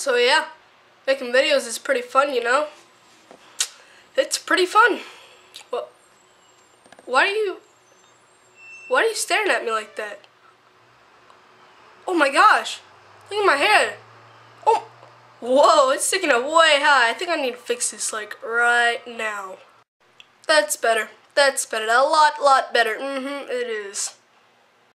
So yeah, making videos is pretty fun, you know? It's pretty fun. Well, why are you staring at me like that? Oh my gosh, look at my hair. Oh, whoa, it's sticking up way high. I think I need to fix this like right now. That's better. That's better. A lot better. It is.